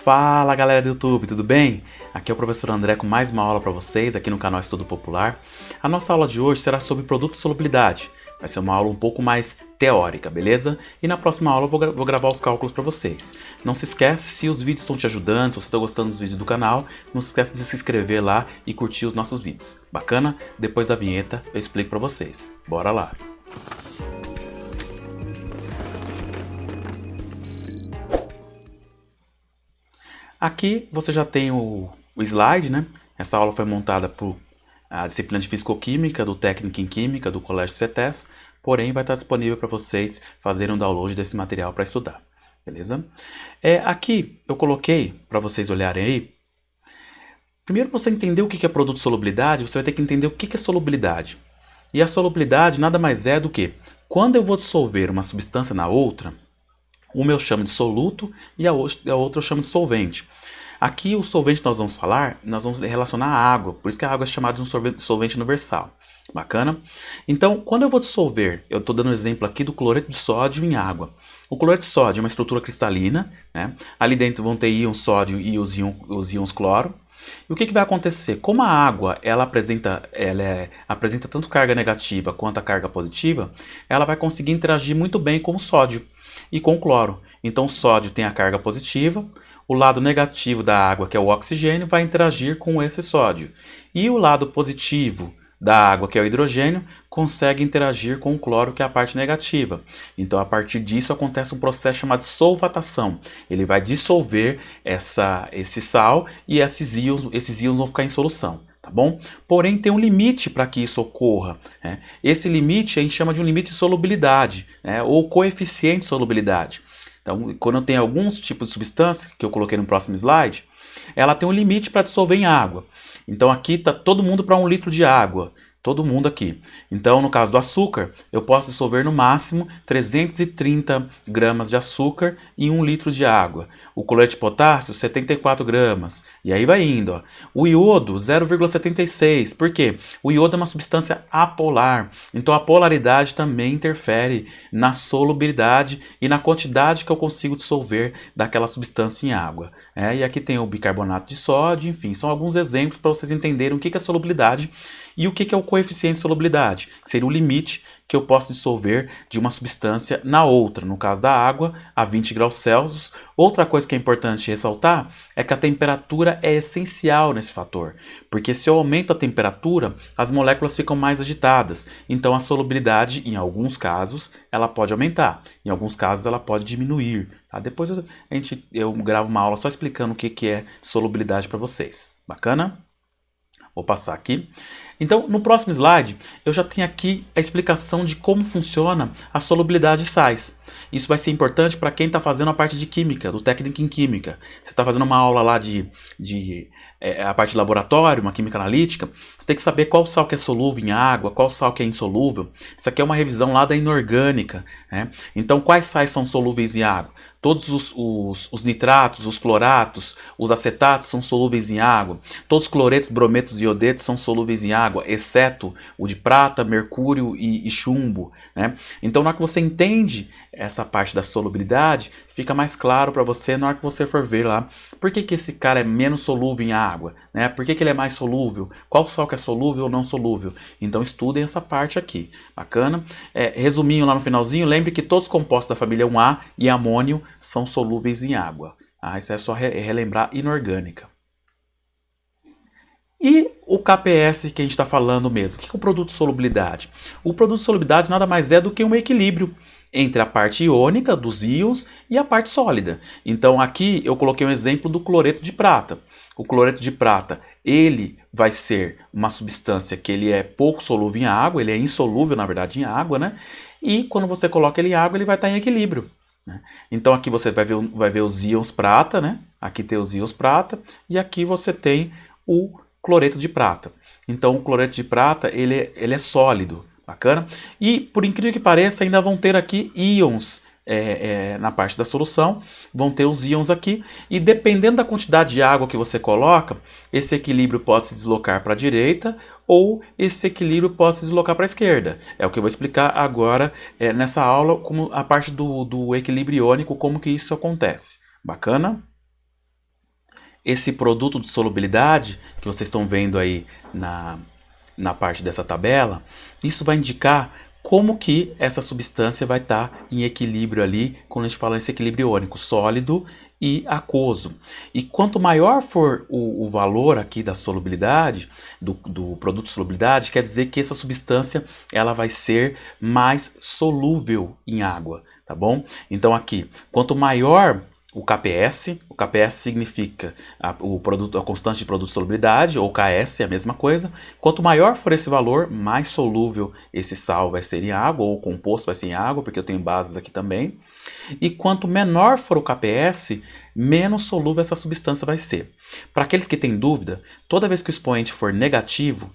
Fala galera do YouTube, tudo bem? Aqui é o professor André com mais uma aula para vocês aqui no canal Estudo Popular. A nossa aula de hoje será sobre produto de solubilidade. Vai ser uma aula um pouco mais teórica, beleza? E na próxima aula eu vou gravar os cálculos para vocês. Não se esquece, se os vídeos estão te ajudando, se você está gostando dos vídeos do canal, não se esquece de se inscrever lá e curtir os nossos vídeos. Bacana? Depois da vinheta eu explico para vocês. Bora lá! Aqui você já tem o slide, né? Essa aula foi montada por a disciplina de Fisicoquímica, do Técnico em Química, do Colégio CETES, porém vai estar disponível para vocês fazerem um download desse material para estudar, beleza? Aqui eu coloquei, para vocês olharem aí, primeiro você entender o que é produto de solubilidade, você vai ter que entender o que é solubilidade. E a solubilidade nada mais é do que, quando eu vou dissolver uma substância na outra, uma eu chamo de soluto e a outra eu chamo de solvente. Aqui o solvente que nós vamos falar, nós vamos relacionar a água, por isso que a água é chamada de um solvente universal. Bacana? Então, quando eu vou dissolver, eu estou dando um exemplo aqui do cloreto de sódio em água. O cloreto de sódio é uma estrutura cristalina, né? Ali dentro vão ter íons sódio e os íons cloro. E o que vai acontecer? Como a água apresenta tanto carga negativa quanto a carga positiva, ela vai conseguir interagir muito bem com o sódio e com o cloro. Então o sódio tem a carga positiva, o lado negativo da água, que é o oxigênio, vai interagir com esse sódio. E o lado positivo da água, que é o hidrogênio, consegue interagir com o cloro, que é a parte negativa. Então, a partir disso, acontece um processo chamado solvatação. Ele vai dissolver esse sal e esses íons vão ficar em solução. Tá bom? Porém, tem um limite para que isso ocorra. Né? Esse limite a gente chama de um limite de solubilidade, né? Ou coeficiente de solubilidade. Então, quando eu tenho alguns tipos de substância, que eu coloquei no próximo slide, ela tem um limite para dissolver em água. Então aqui está todo mundo para 1 litro de água. Todo mundo aqui. Então, no caso do açúcar, eu posso dissolver no máximo 330 gramas de açúcar em 1 litro de água. O cloreto de potássio, 74 gramas. E aí vai indo. Ó. O iodo, 0,76. Por quê? O iodo é uma substância apolar. Então, a polaridade também interfere na solubilidade e na quantidade que eu consigo dissolver daquela substância em água. E aqui tem o bicarbonato de sódio, enfim, são alguns exemplos para vocês entenderem o que é solubilidade e o que é o coeficiente de solubilidade, que seria o limite que eu posso dissolver de uma substância na outra, no caso da água, a 20 graus Celsius. Outra coisa que é importante ressaltar é que a temperatura é essencial nesse fator, porque se eu aumento a temperatura, as moléculas ficam mais agitadas, então a solubilidade, em alguns casos, ela pode aumentar, em alguns casos ela pode diminuir. Tá? Depois eu gravo uma aula só explicando o que é solubilidade para vocês. Bacana? Vou passar aqui. Então, no próximo slide, eu já tenho aqui a explicação de como funciona a solubilidade de sais. Isso vai ser importante para quem está fazendo a parte de química, do técnico em química. Você está fazendo uma aula lá a parte de laboratório, uma química analítica, você tem que saber qual sal que é solúvel em água, qual sal que é insolúvel. Isso aqui é uma revisão lá da inorgânica. Né? Então, quais sais são solúveis em água? Todos os nitratos, os cloratos, os acetatos são solúveis em água. Todos os cloretos, brometos e iodetos são solúveis em água, exceto o de prata, mercúrio e chumbo. Né? Então, na hora que você entende essa parte da solubilidade, fica mais claro para você na hora que você for ver lá por que esse cara é menos solúvel em água, né? Por que ele é mais solúvel, qual sal que é solúvel ou não solúvel. Então, estudem essa parte aqui. Bacana? Resuminho lá no finalzinho, lembre que todos os compostos da família 1A e amônio são solúveis em água. Isso é só relembrar inorgânica. E o KPS que a gente está falando mesmo, o que é o produto de solubilidade? O produto de solubilidade nada mais é do que um equilíbrio entre a parte iônica dos íons e a parte sólida. Então aqui eu coloquei um exemplo do cloreto de prata. O cloreto de prata, ele vai ser uma substância que ele é pouco solúvel em água, ele é insolúvel na verdade em água, né? E quando você coloca ele em água, ele vai estar em equilíbrio. Então aqui você vai ver os íons prata, né? Aqui tem os íons prata e aqui você tem o cloreto de prata. Então o cloreto de prata ele é sólido, bacana? E por incrível que pareça ainda vão ter aqui íons na parte da solução, vão ter os íons aqui e dependendo da quantidade de água que você coloca, esse equilíbrio pode se deslocar para a direita ou esse equilíbrio pode se deslocar para a esquerda. É o que eu vou explicar agora nessa aula, como a parte do equilíbrio iônico, como que isso acontece. Bacana? esse produto de solubilidade, que vocês estão vendo aí na parte dessa tabela, isso vai indicar como que essa substância vai estar em equilíbrio ali, quando a gente fala nesse equilíbrio iônico, sólido e aquoso. E quanto maior for o valor aqui da solubilidade, do produto de solubilidade, quer dizer que essa substância ela vai ser mais solúvel em água, tá bom? Então aqui, quanto maior o KPS significa a constante de produto de solubilidade, ou KS é a mesma coisa. Quanto maior for esse valor, mais solúvel esse sal vai ser em água, ou o composto vai ser em água, porque eu tenho bases aqui também. E quanto menor for o KPS, menos solúvel essa substância vai ser. Para aqueles que têm dúvida, toda vez que o expoente for negativo,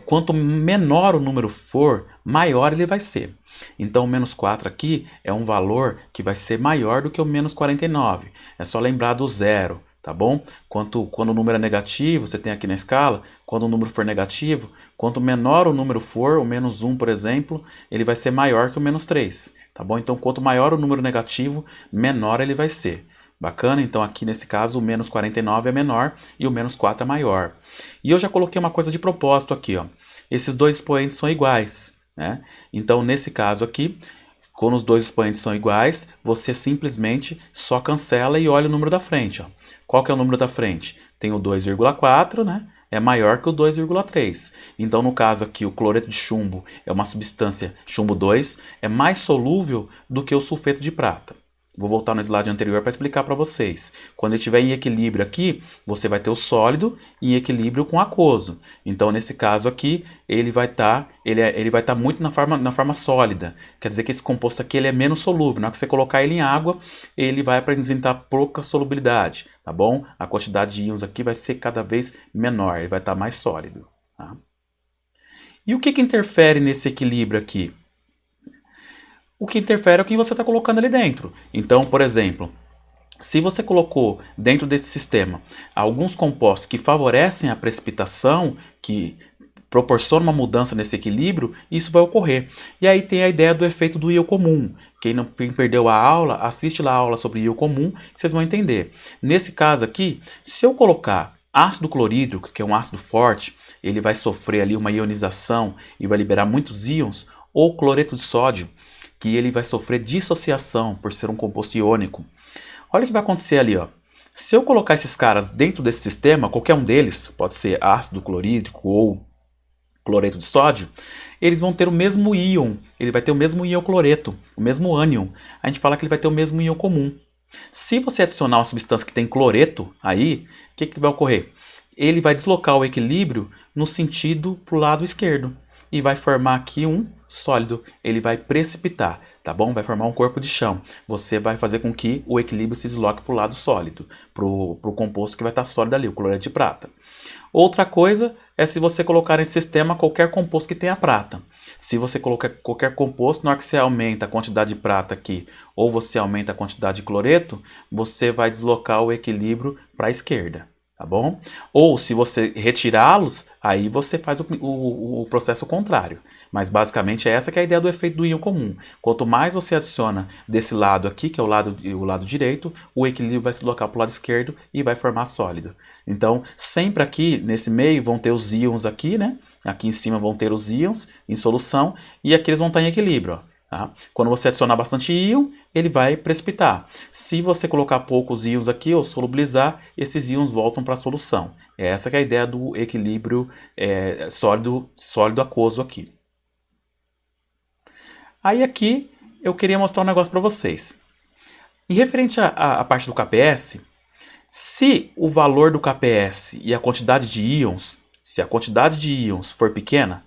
quanto menor o número for, maior ele vai ser. Então o menos 4 aqui é um valor que vai ser maior do que o menos 49. É só lembrar do zero, tá bom? Quando o número é negativo, você tem aqui na escala, quando o número for negativo, quanto menor o número for, o menos 1, por exemplo, ele vai ser maior que o menos 3, tá bom? Então quanto maior o número negativo, menor ele vai ser. Bacana? Então aqui nesse caso o menos 49 é menor e o menos 4 é maior. E eu já coloquei uma coisa de propósito aqui, ó. Esses dois expoentes são iguais, né? Então nesse caso aqui, quando os dois expoentes são iguais, você simplesmente só cancela e olha o número da frente, ó. Qual que é o número da frente? Tem o 2,4, né? É maior que o 2,3. Então, no caso aqui, o cloreto de chumbo é uma substância, chumbo 2, é mais solúvel do que o sulfeto de prata. Vou voltar no slide anterior para explicar para vocês. Quando ele estiver em equilíbrio aqui, você vai ter o sólido em equilíbrio com o aquoso. Então, nesse caso aqui, ele vai estar muito na forma sólida. Quer dizer que esse composto aqui ele é menos solúvel. Na hora que você colocar ele em água, ele vai apresentar pouca solubilidade, tá bom? A quantidade de íons aqui vai ser cada vez menor, ele vai estar mais sólido. Tá? E o que interfere nesse equilíbrio aqui? O que interfere é o que você está colocando ali dentro. Então, por exemplo, se você colocou dentro desse sistema alguns compostos que favorecem a precipitação, que proporcionam uma mudança nesse equilíbrio, isso vai ocorrer. E aí tem a ideia do efeito do íon comum. Quem perdeu a aula, assiste lá a aula sobre íon comum, vocês vão entender. Nesse caso aqui, se eu colocar ácido clorídrico, que é um ácido forte, ele vai sofrer ali uma ionização e vai liberar muitos íons, ou cloreto de sódio, que ele vai sofrer dissociação por ser um composto iônico. Olha o que vai acontecer ali, ó. Se eu colocar esses caras dentro desse sistema, qualquer um deles, pode ser ácido clorídrico ou cloreto de sódio, eles vão ter o mesmo íon, ele vai ter o mesmo íon cloreto, o mesmo ânion. A gente fala que ele vai ter o mesmo íon comum. Se você adicionar uma substância que tem cloreto aí, o que vai ocorrer? Ele vai deslocar o equilíbrio no sentido para o lado esquerdo e vai formar aqui um sólido, ele vai precipitar, tá bom? Vai formar um corpo de chão. Você vai fazer com que o equilíbrio se desloque para o lado sólido, para o composto que vai estar sólido ali, o cloreto de prata. Outra coisa é se você colocar nesse sistema qualquer composto que tenha prata. Se você colocar qualquer composto, na hora que você aumenta a quantidade de prata aqui, ou você aumenta a quantidade de cloreto, você vai deslocar o equilíbrio para a esquerda. Tá bom? Ou se você retirá-los, aí você faz o processo contrário. Mas basicamente essa que é a ideia do efeito do íon comum. Quanto mais você adiciona desse lado aqui, que é o lado direito, o equilíbrio vai se deslocar para o lado esquerdo e vai formar sólido. Então, sempre aqui nesse meio vão ter os íons aqui, né? Aqui em cima vão ter os íons em solução e aqui eles vão estar em equilíbrio, ó. Tá? Quando você adicionar bastante íon, ele vai precipitar. Se você colocar poucos íons aqui ou solubilizar, esses íons voltam para a solução. Essa que é a ideia do equilíbrio sólido aquoso aqui. Aí aqui eu queria mostrar um negócio para vocês. Em referente à parte do KPS, se o valor do KPS e a quantidade de íons, se a quantidade de íons for pequena,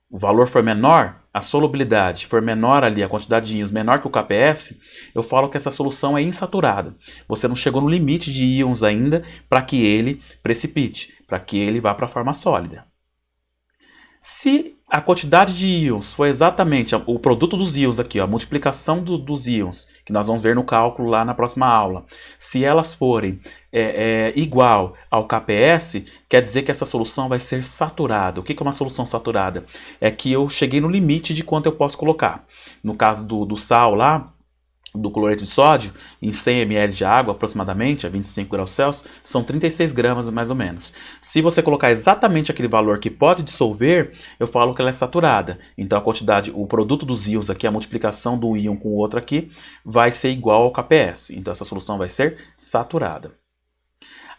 o valor for menor, a solubilidade for menor ali, a quantidade de íons menor que o KPS, eu falo que essa solução é insaturada. Você não chegou no limite de íons ainda para que ele precipite, para que ele vá para a forma sólida. Se a quantidade de íons for exatamente o produto dos íons aqui, ó, a multiplicação dos íons, que nós vamos ver no cálculo lá na próxima aula, se elas forem igual ao KPS, quer dizer que essa solução vai ser saturada. O que é uma solução saturada? É que eu cheguei no limite de quanto eu posso colocar. No caso do sal lá, do cloreto de sódio em 100 ml de água, aproximadamente, a 25 graus Celsius, são 36 gramas mais ou menos. Se você colocar exatamente aquele valor que pode dissolver, eu falo que ela é saturada. Então a quantidade, o produto dos íons aqui, a multiplicação do íon com o outro aqui, vai ser igual ao KPS. Então essa solução vai ser saturada.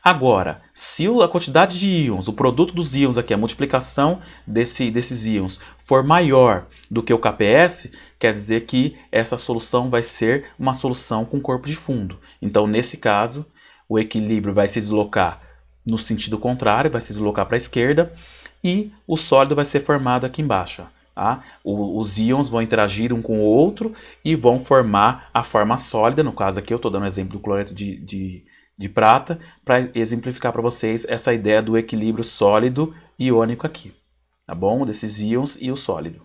Agora, se a quantidade de íons, o produto dos íons aqui, a multiplicação desses íons, for maior do que o KPS, quer dizer que essa solução vai ser uma solução com corpo de fundo. Então, nesse caso, o equilíbrio vai se deslocar no sentido contrário, vai se deslocar para a esquerda, e o sólido vai ser formado aqui embaixo. Tá? Os íons vão interagir um com o outro e vão formar a forma sólida. No caso aqui eu estou dando o exemplo do cloreto de prata, para exemplificar para vocês essa ideia do equilíbrio sólido iônico aqui, tá bom? Desses íons e o sólido.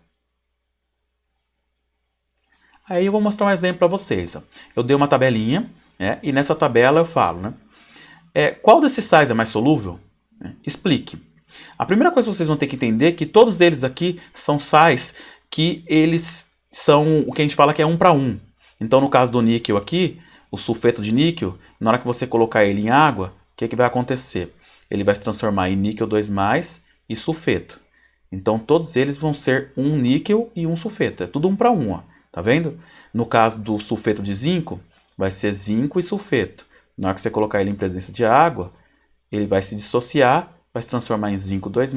Aí eu vou mostrar um exemplo para vocês. Ó. Eu dei uma tabelinha, e nessa tabela eu falo, né? Qual desses sais é mais solúvel? Explique. A primeira coisa que vocês vão ter que entender é que todos eles aqui são sais que eles são o que a gente fala que é 1 para 1. Então no caso do níquel aqui, o sulfeto de níquel, na hora que você colocar ele em água, o que vai acontecer? Ele vai se transformar em níquel 2+, e sulfeto. Então todos eles vão ser um níquel e um sulfeto. É tudo 1 para 1, ó. Tá vendo? No caso do sulfeto de zinco, vai ser zinco e sulfeto. Na hora que você colocar ele em presença de água, ele vai se dissociar, vai se transformar em zinco 2+,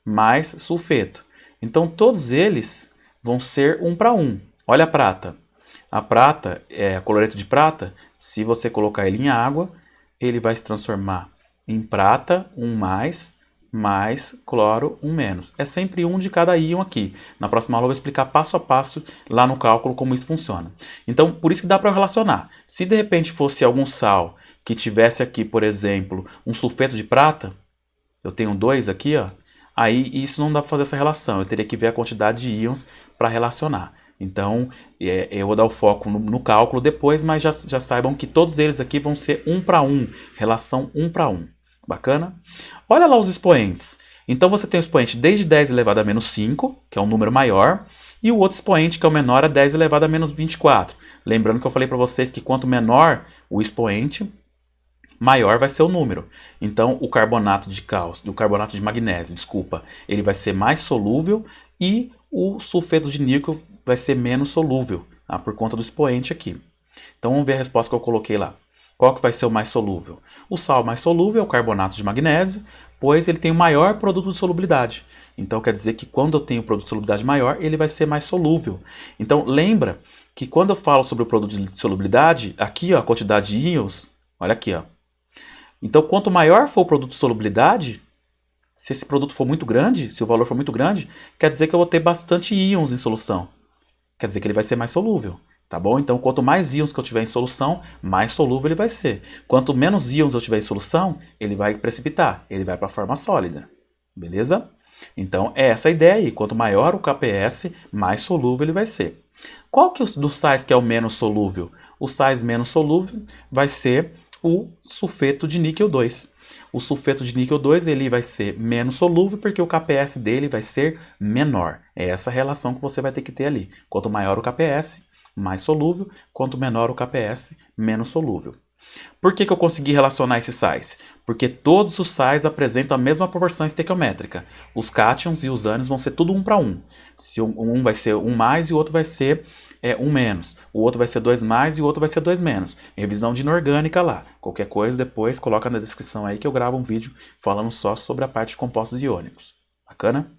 mais sulfeto. Então todos eles vão ser 1 para 1. Olha a prata. A prata, cloreto de prata, se você colocar ele em água, ele vai se transformar em prata 1+, mais cloro 1-. É sempre um de cada íon aqui. Na próxima aula eu vou explicar passo a passo lá no cálculo como isso funciona. Então, por isso que dá para relacionar. Se de repente fosse algum sal que tivesse aqui, por exemplo, um sulfeto de prata, eu tenho 2 aqui, ó, aí isso não dá para fazer essa relação. Eu teria que ver a quantidade de íons para relacionar. Então, eu vou dar o foco no cálculo depois, mas já saibam que todos eles aqui vão ser 1 para 1, relação 1 para 1. Bacana? Olha lá os expoentes. Então, você tem o expoente desde 10 elevado a menos 5, que é um número maior, e o outro expoente, que é o menor, é 10 elevado a menos 24. Lembrando que eu falei para vocês que quanto menor o expoente, maior vai ser o número. Então, o carbonato de cálcio, o carbonato de magnésio, desculpa, ele vai ser mais solúvel e o sulfeto de níquel vai ser menos solúvel, tá? Por conta do expoente aqui. Então, vamos ver a resposta que eu coloquei lá. Qual que vai ser o mais solúvel? O sal mais solúvel é o carbonato de magnésio, pois ele tem o maior produto de solubilidade. Então, quer dizer que quando eu tenho o produto de solubilidade maior, ele vai ser mais solúvel. Então, lembra que quando eu falo sobre o produto de solubilidade, aqui ó, a quantidade de íons, olha aqui, ó. Então, quanto maior for o produto de solubilidade, se esse produto for muito grande, se o valor for muito grande, quer dizer que eu vou ter bastante íons em solução. Quer dizer que ele vai ser mais solúvel, tá bom? Então, quanto mais íons que eu tiver em solução, mais solúvel ele vai ser. Quanto menos íons eu tiver em solução, ele vai precipitar, ele vai para a forma sólida, beleza? Então, é essa a ideia aí. Quanto maior o KPS, mais solúvel ele vai ser. Qual que dos sais que é o menos solúvel? O sais menos solúvel vai ser o sulfeto de níquel 2. O sulfeto de níquel 2 ele vai ser menos solúvel porque o KPS dele vai ser menor. É essa relação que você vai ter que ter ali. Quanto maior o KPS, mais solúvel. Quanto menor o KPS, menos solúvel. Por que eu consegui relacionar esses sais? Porque todos os sais apresentam a mesma proporção estequiométrica. Os cátions e os ânions vão ser tudo 1 para 1. Se um vai ser 1 mais e o outro vai ser 1 menos. O outro vai ser 2 mais e o outro vai ser 2 menos. Revisão de inorgânica lá. Qualquer coisa depois coloca na descrição aí que eu gravo um vídeo falando só sobre a parte de compostos iônicos. Bacana?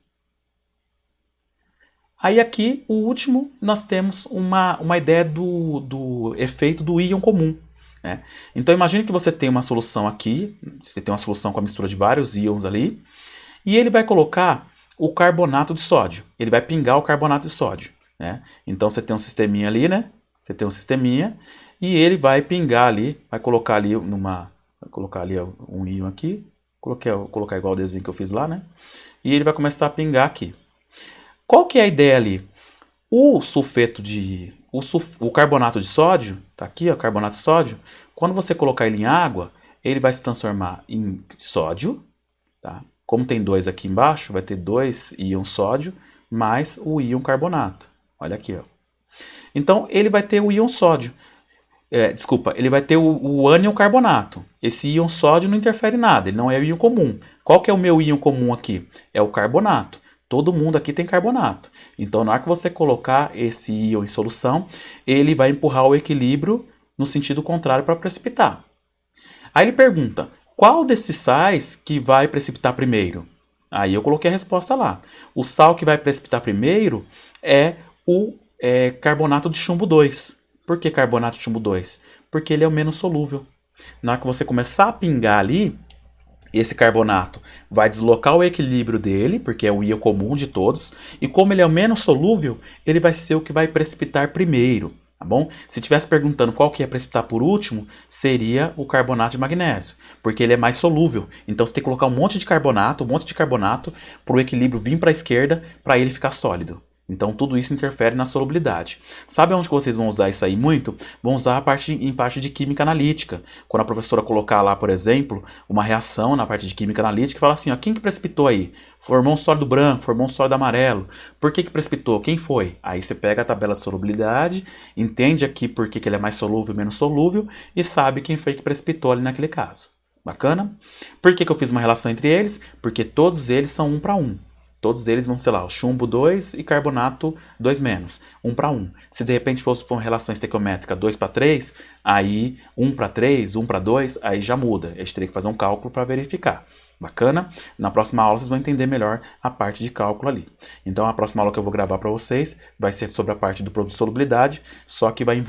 Aí aqui, o último, nós temos uma ideia do efeito do íon comum. Né? Então imagine que você tem uma solução aqui, você tem uma solução com a mistura de vários íons ali, e ele vai colocar o carbonato de sódio, ele vai pingar o carbonato de sódio. Né? Então você tem um sisteminha ali, né? Você tem um sisteminha, e ele vai pingar ali, vai colocar ali um íon aqui, colocar igual o desenho que eu fiz lá, né? E ele vai começar a pingar aqui. Qual que é a ideia ali? O carbonato de sódio, tá aqui, ó, carbonato de sódio, quando você colocar ele em água, ele vai se transformar em sódio, tá? Como tem 2 aqui embaixo, vai ter 2 íons sódio mais o íon carbonato. Olha aqui, ó. Então, ele vai ter o íon sódio. Ele vai ter o ânion carbonato. Esse íon sódio não interfere em nada, ele não é o íon comum. Qual que é o meu íon comum aqui? É o carbonato. Todo mundo aqui tem carbonato. Então, na hora que você colocar esse íon em solução, ele vai empurrar o equilíbrio no sentido contrário para precipitar. Aí ele pergunta, qual desses sais que vai precipitar primeiro? Aí eu coloquei a resposta lá. O sal que vai precipitar primeiro é o carbonato de chumbo 2. Por que carbonato de chumbo 2? Porque ele é o menos solúvel. Na hora que você começar a pingar ali, esse carbonato vai deslocar o equilíbrio dele, porque é o íon comum de todos, e como ele é o menos solúvel, ele vai ser o que vai precipitar primeiro, tá bom? Se estivesse perguntando qual que ia precipitar por último, seria o carbonato de magnésio, porque ele é mais solúvel. Então você tem que colocar um monte de carbonato para o equilíbrio vir para a esquerda, para ele ficar sólido. Então tudo isso interfere na solubilidade. Sabe onde que vocês vão usar isso aí muito? Vão usar em parte de química analítica. Quando a professora colocar lá, por exemplo, uma reação na parte de química analítica e falar assim, ó, quem que precipitou aí? Formou um sólido branco, formou um sólido amarelo. Por que que precipitou? Quem foi? Aí você pega a tabela de solubilidade, entende aqui por que ele é mais solúvel e menos solúvel e sabe quem foi que precipitou ali naquele caso. Bacana? Por que que eu fiz uma relação entre eles? Porque todos eles são 1 para 1. Todos eles vão, sei lá, o chumbo 2 e carbonato 2 menos, 1 para 1. Se de repente fosse uma relação estequiométrica 2 para 3, aí 1 para 3, 1 para 2, aí já muda. A gente teria que fazer um cálculo para verificar. Bacana? Na próxima aula vocês vão entender melhor a parte de cálculo ali. Então a próxima aula que eu vou gravar para vocês vai ser sobre a parte do produto de solubilidade, só que vai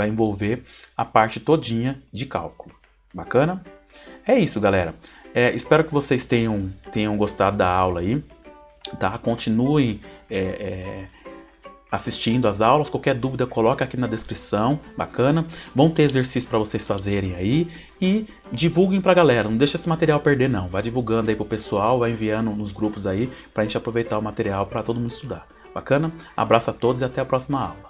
envolver a parte todinha de cálculo. Bacana? É isso, galera. Espero que vocês tenham gostado da aula aí. Tá? Continuem assistindo as aulas. Qualquer dúvida, coloca aqui na descrição. Bacana? Vão ter exercícios para vocês fazerem aí. E divulguem pra galera. Não deixa esse material perder, não. Vai divulgando aí pro pessoal, vai enviando nos grupos aí pra gente aproveitar o material para todo mundo estudar. Bacana? Abraço a todos e até a próxima aula.